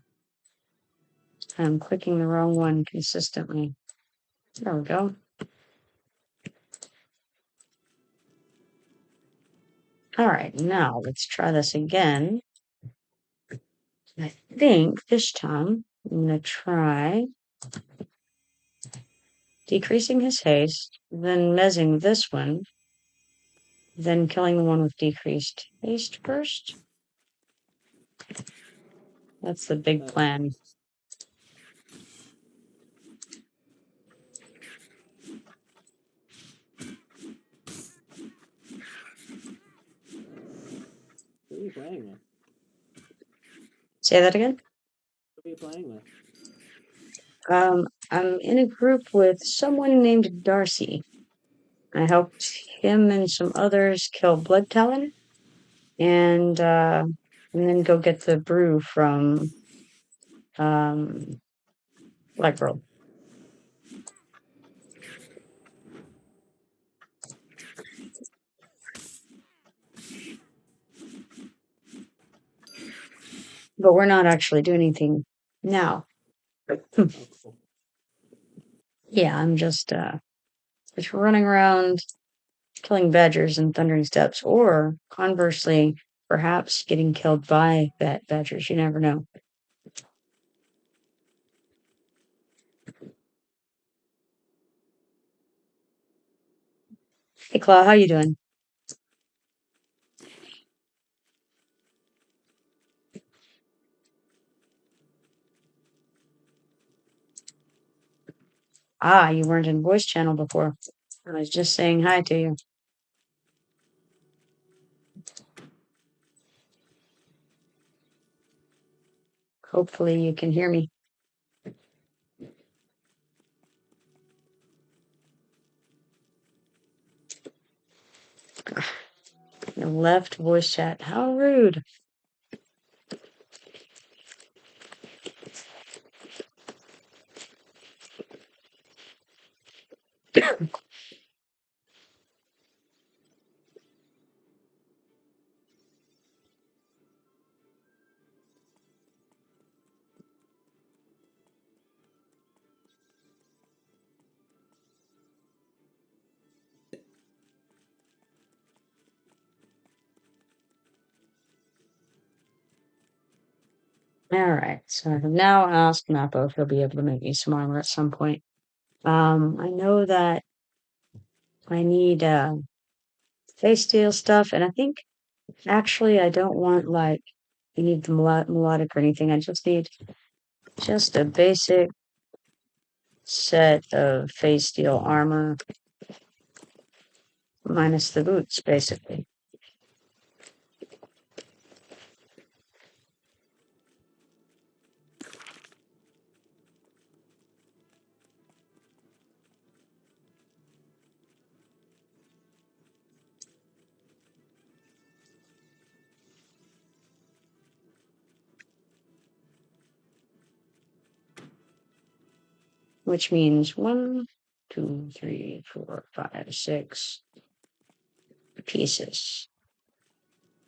I'm clicking the wrong one consistently. There we go. All right, now let's try this again. I think this time I'm going to try decreasing his haste, then mezzing this one, then killing the one with decreased haste first. That's the big plan. Who are you playing with? Say that again? Who are you playing with? I'm in a group with someone named Darcy. I helped him and some others kill Blood Talon, and then go get the brew from Blackburrow. But we're not actually doing anything now. Oh, cool. Yeah, I'm just running around killing badgers in Thundering Steppes, or conversely, perhaps getting killed by badgers. You never know. Hey, Claw, how you doing? Ah, you weren't in voice channel before. I was just saying hi to you. Hopefully you can hear me. You left voice chat. How rude. Alright, so I've now asked Mappo if he'll be able to make me some armor at some point. I know that I need feysteel stuff, and I think actually I don't want like you need the melodic or anything. I just need just a basic set of feysteel armor minus the boots, basically. Which means 1, 2, 3, 4, 5, 6 pieces.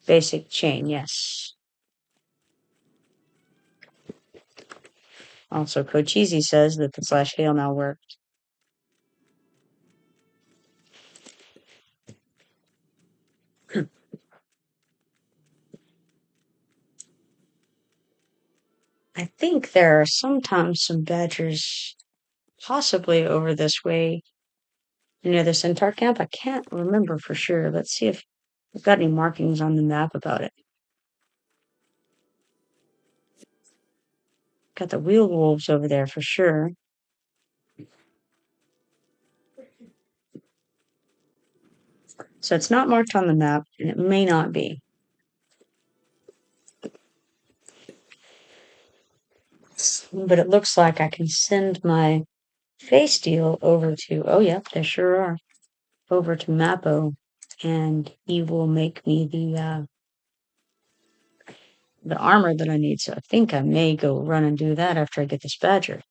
Basic chain, yes. Also, Cochise says that the slash hail now worked. I think there are sometimes some badgers possibly over this way near the centaur camp. I can't remember for sure. Let's see if we've got any markings on the map about it. Got the wheel wolves over there for sure. So it's not marked on the map, and it may not be. But it looks like I can send my feysteel over to, oh, yep, there sure are, over to Mappo, and he will make me the armor that I need. So I think I may go run and do that after I get this badger.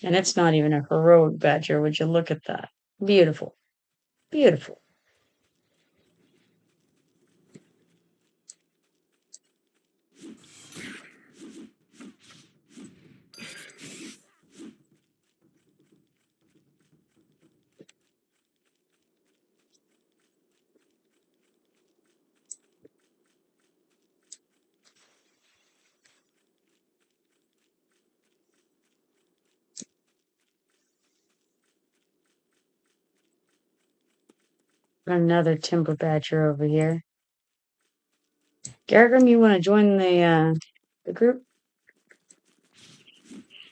And it's not even a heroic badger. Would you look at that? Beautiful. Beautiful. Another timber badger over here. Gargrim, you want to join the group?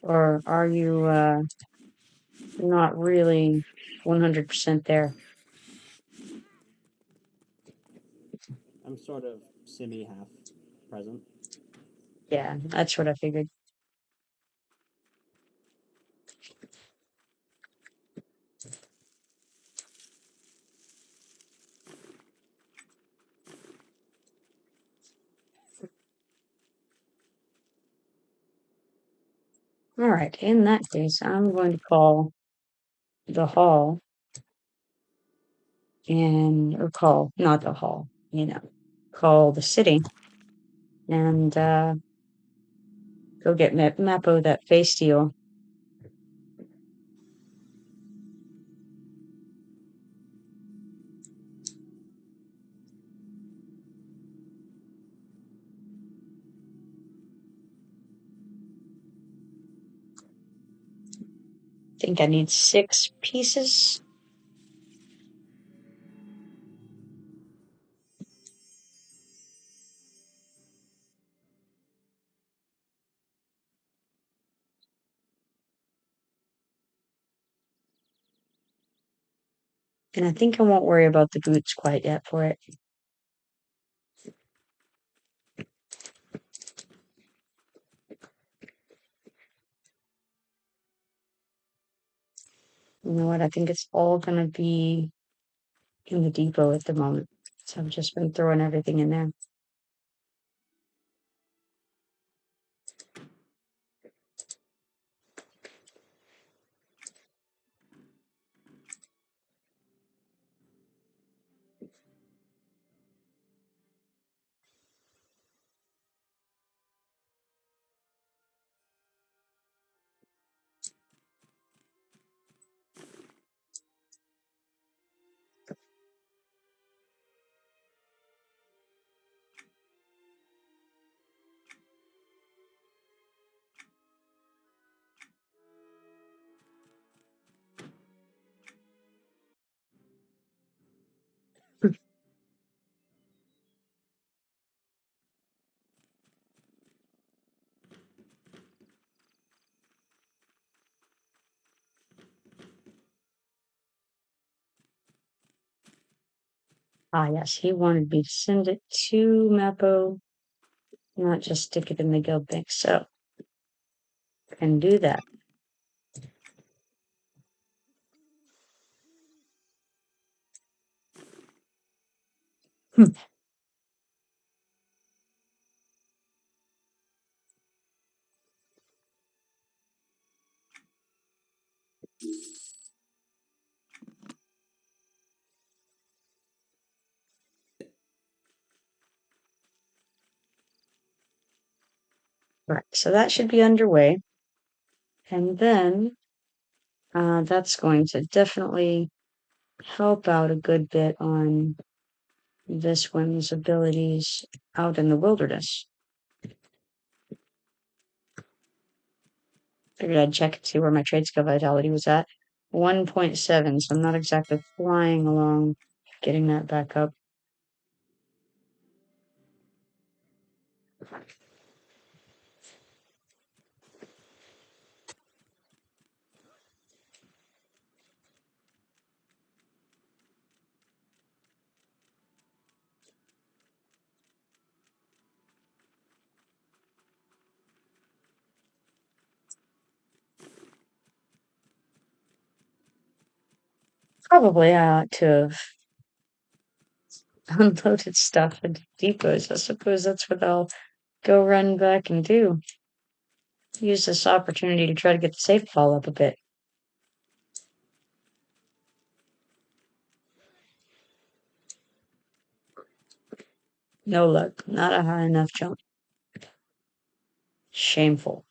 Or are you not really 100% there? I'm sort of semi-half present. Yeah, that's what I figured. All right, in that case, I'm going to call the hall or call, not the hall, call the city and go get Mappo that feysteel. think I need 6 pieces. And I think I won't worry about the boots quite yet for it. You know what? I think it's all going to be in the depot at the moment. So I've just been throwing everything in there. Ah, yes, he wanted me to send it to Mappo, not just stick it in the guild bank. So, can do that. Right, so that should be underway. And then that's going to definitely help out a good bit on this one's abilities out in the wilderness. Figured I'd check and see where my trade skill vitality was at. 1.7, so I'm not exactly flying along getting that back up. Probably I ought to have unloaded stuff into depots. I suppose that's what I'll go run back and do. Use this opportunity to try to get the safe fall up a bit. No luck. Not a high enough jump. Shameful.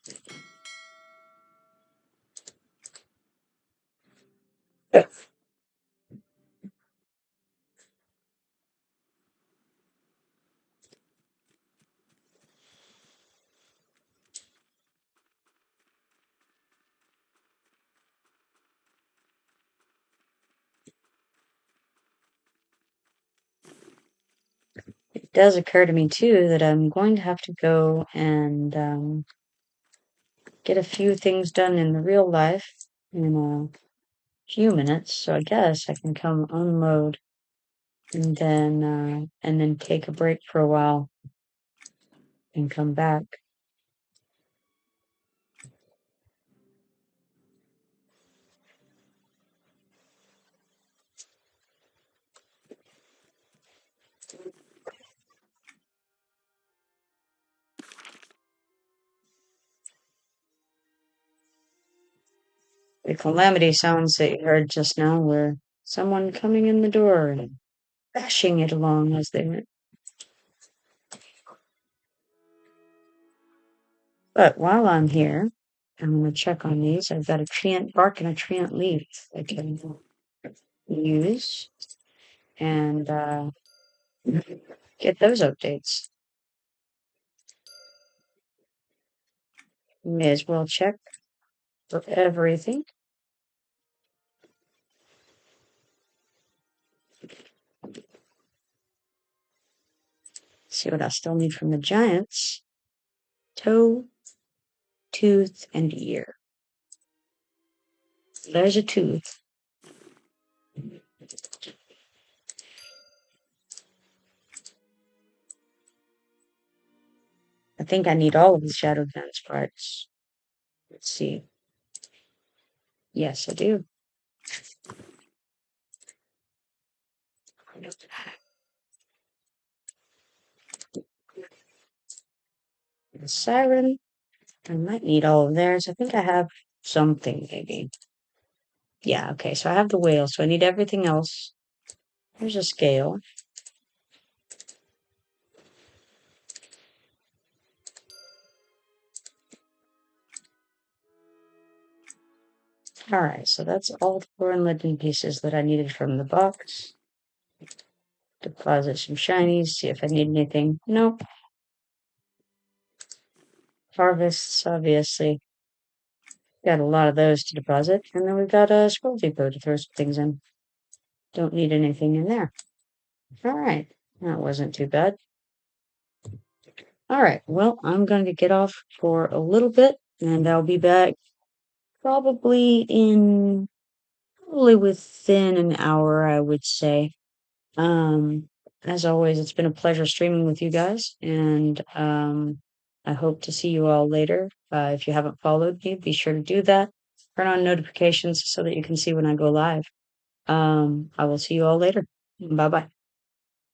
It does occur to me, too, that I'm going to have to go and get a few things done in the real life in a few minutes. So I guess I can come unload and then take a break for a while and come back. The calamity sounds that you heard just now were someone coming in the door and bashing it along as they went. But while I'm here, I'm going to check on these. I've got a treant bark and a treant leaf I can use and get those updates. May as well check for everything. see what I still need from the giants. Toe, tooth, and ear. There's a tooth. I think I need all of the Shadowed Land sprites. Let's see. Yes, I do. The siren. I might need all of theirs. I think I have something, maybe. Yeah, okay, so I have the whale, so I need everything else. There's a scale. Alright, so that's all the foreign legend pieces that I needed from the box. Deposit some shinies, see if I need anything. Nope. Harvests, obviously. Got a lot of those to deposit. And then we've got a scroll depot to throw some things in. Don't need anything in there. Alright, that wasn't too bad. Alright, well, I'm going to get off for a little bit, and I'll be back probably within an hour, I would say. As always, it's been a pleasure streaming with you guys, and I hope to see you all later. If you haven't followed me, be sure to do that. Turn on notifications so that you can see when I go live. I will see you all later. Bye bye.